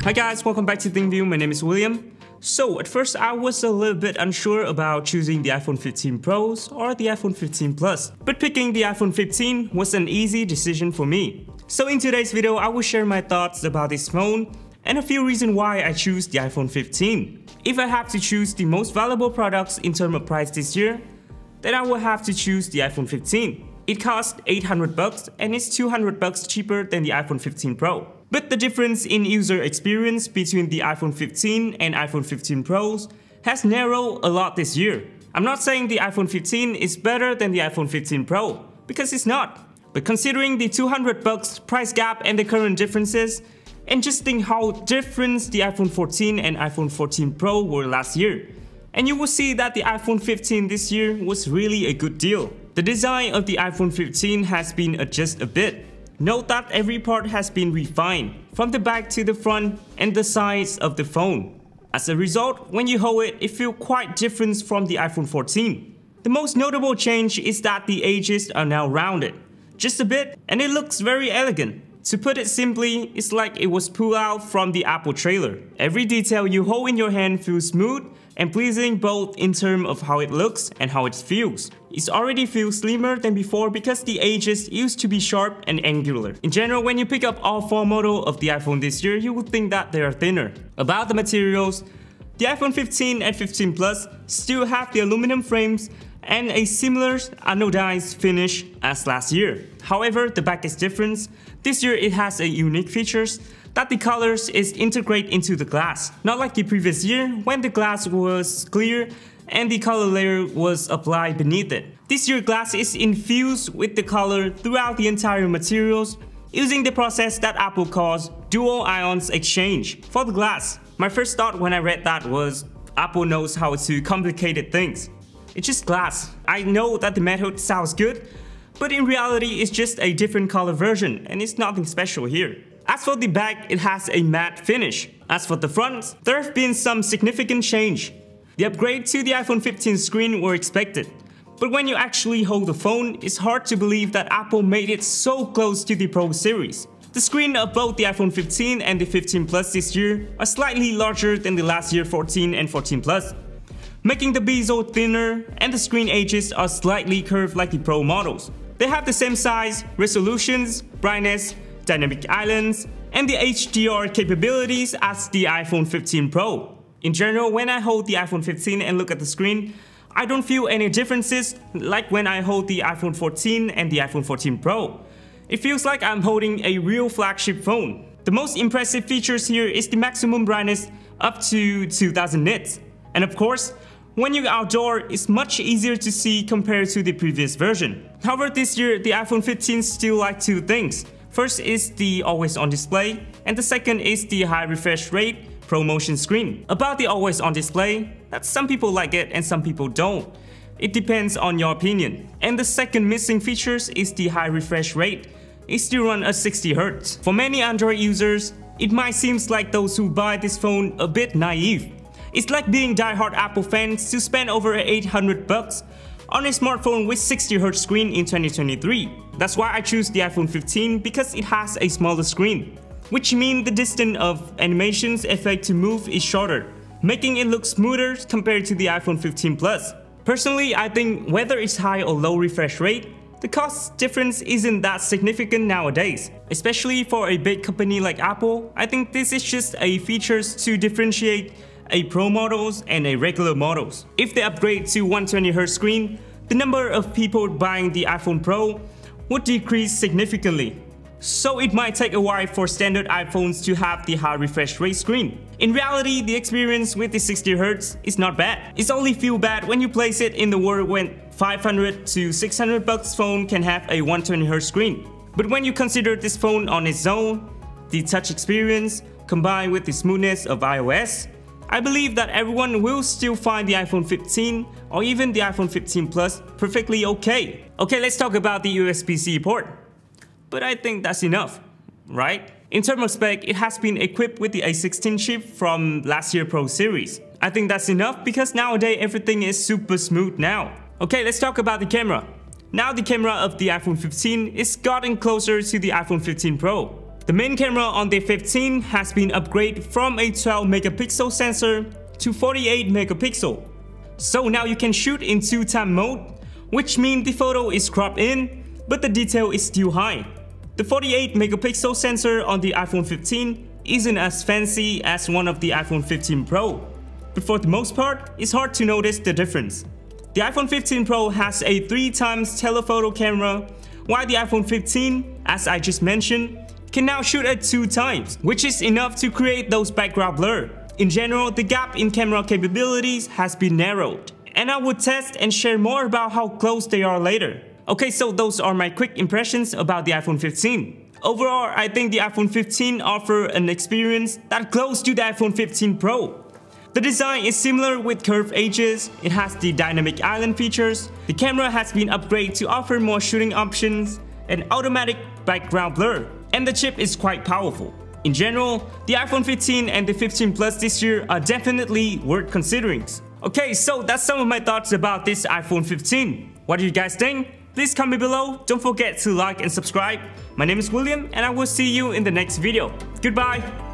Hi guys, welcome back to ThinkView. My name is William. So at first I was a little bit unsure about choosing the iPhone 15 Pros or the iPhone 15 Plus, but picking the iPhone 15 was an easy decision for me. So in today's video, I will share my thoughts about this phone and a few reasons why I choose the iPhone 15. If I have to choose the most valuable products in terms of price this year, then I will have to choose the iPhone 15. It costs $800 and it's $200 cheaper than the iPhone 15 Pro. But the difference in user experience between the iPhone 15 and iPhone 15 Pros has narrowed a lot this year. I'm not saying the iPhone 15 is better than the iPhone 15 Pro, because it's not. But considering the $200 price gap and the current differences, and just think how different the iPhone 14 and iPhone 14 Pro were last year, and you will see that the iPhone 15 this year was really a good deal. The design of the iPhone 15 has been adjusted a bit. Note that every part has been refined, from the back to the front and the sides of the phone. As a result, when you hold it, it feels quite different from the iPhone 14. The most notable change is that the edges are now rounded, just a bit, and it looks very elegant. To put it simply, it's like it was pulled out from the Apple trailer. Every detail you hold in your hand feels smooth and pleasing, both in terms of how it looks and how it feels. It already feels slimmer than before because the edges used to be sharp and angular. In general, when you pick up all 4 models of the iPhone this year, you would think that they are thinner. About the materials, the iPhone 15 and 15 Plus still have the aluminum frames and a similar anodized finish as last year. However, the back is different. This year it has a unique features that the colors is integrated into the glass, not like the previous year when the glass was clear and the color layer was applied beneath it. This year glass is infused with the color throughout the entire materials using the process that Apple calls dual ions exchange for the glass. My first thought when I read that was Apple knows how to complicate things. It's just glass. I know that the method sounds good, but in reality it's just a different color version and it's nothing special here. As for the back, it has a matte finish. As for the front, there have been some significant change. The upgrade to the iPhone 15 screen were expected, but when you actually hold the phone, it's hard to believe that Apple made it so close to the Pro series. The screen of both the iPhone 15 and the 15 Plus this year are slightly larger than the last year 14 and 14 Plus, making the bezel thinner, and the screen edges are slightly curved like the Pro models. They have the same size, resolutions, brightness, dynamic islands, and the HDR capabilities as the iPhone 15 Pro. In general, when I hold the iPhone 15 and look at the screen, I don't feel any differences like when I hold the iPhone 14 and the iPhone 14 Pro. It feels like I'm holding a real flagship phone. The most impressive features here is the maximum brightness up to 2000 nits. And of course, when you're outdoor, it's much easier to see compared to the previous version. However, this year, the iPhone 15 still like 2 things. First is the always-on display, and the second is the high refresh rate ProMotion screen. About the always-on display, that some people like it and some people don't. It depends on your opinion. And the second missing features is the high refresh rate. It still runs at 60 Hz. For many Android users, it might seem like those who buy this phone a bit naive. It's like being die-hard Apple fans to spend over $800 on a smartphone with 60 Hz screen in 2023. That's why I choose the iPhone 15, because it has a smaller screen, which means the distance of animations effect to move is shorter, making it look smoother compared to the iPhone 15 Plus. Personally, I think whether it's high or low refresh rate, the cost difference isn't that significant nowadays. Especially for a big company like Apple, I think this is just a features to differentiate a Pro models and a regular models. If they upgrade to 120Hz screen, the number of people buying the iPhone Pro would decrease significantly. So it might take a while for standard iPhones to have the high refresh rate screen. In reality, the experience with the 60 Hz is not bad. It's only feel bad when you place it in the world when $500 to $600 phone can have a 120Hz screen. But when you consider this phone on its own, the touch experience combined with the smoothness of iOS, I believe that everyone will still find the iPhone 15 or even the iPhone 15 Plus perfectly okay. Okay, let's talk about the USB-C port. But I think that's enough, right? In terms of spec, it has been equipped with the A16 chip from last year Pro series. I think that's enough because nowadays everything is super smooth now. Okay, let's talk about the camera. Now the camera of the iPhone 15 is gotten closer to the iPhone 15 Pro. The main camera on the 15 has been upgraded from a 12 megapixel sensor to 48 megapixel. So now you can shoot in 2-time mode, which means the photo is cropped in, but the detail is still high. The 48 megapixel sensor on the iPhone 15 isn't as fancy as one of the iPhone 15 Pro, but for the most part, it's hard to notice the difference. The iPhone 15 Pro has a 3x telephoto camera, while the iPhone 15, as I just mentioned, can now shoot at 2x, which is enough to create those background blur. In general, the gap in camera capabilities has been narrowed, and I will test and share more about how close they are later. Okay, so those are my quick impressions about the iPhone 15. Overall, I think the iPhone 15 offers an experience that's close to the iPhone 15 Pro. The design is similar with curved edges, it has the dynamic island features, the camera has been upgraded to offer more shooting options, and automatic background blur, and the chip is quite powerful. In general, the iPhone 15 and the 15 Plus this year are definitely worth considering. Okay, so that's some of my thoughts about this iPhone 15. What do you guys think? Please comment below, don't forget to like and subscribe. My name is William and I will see you in the next video. Goodbye!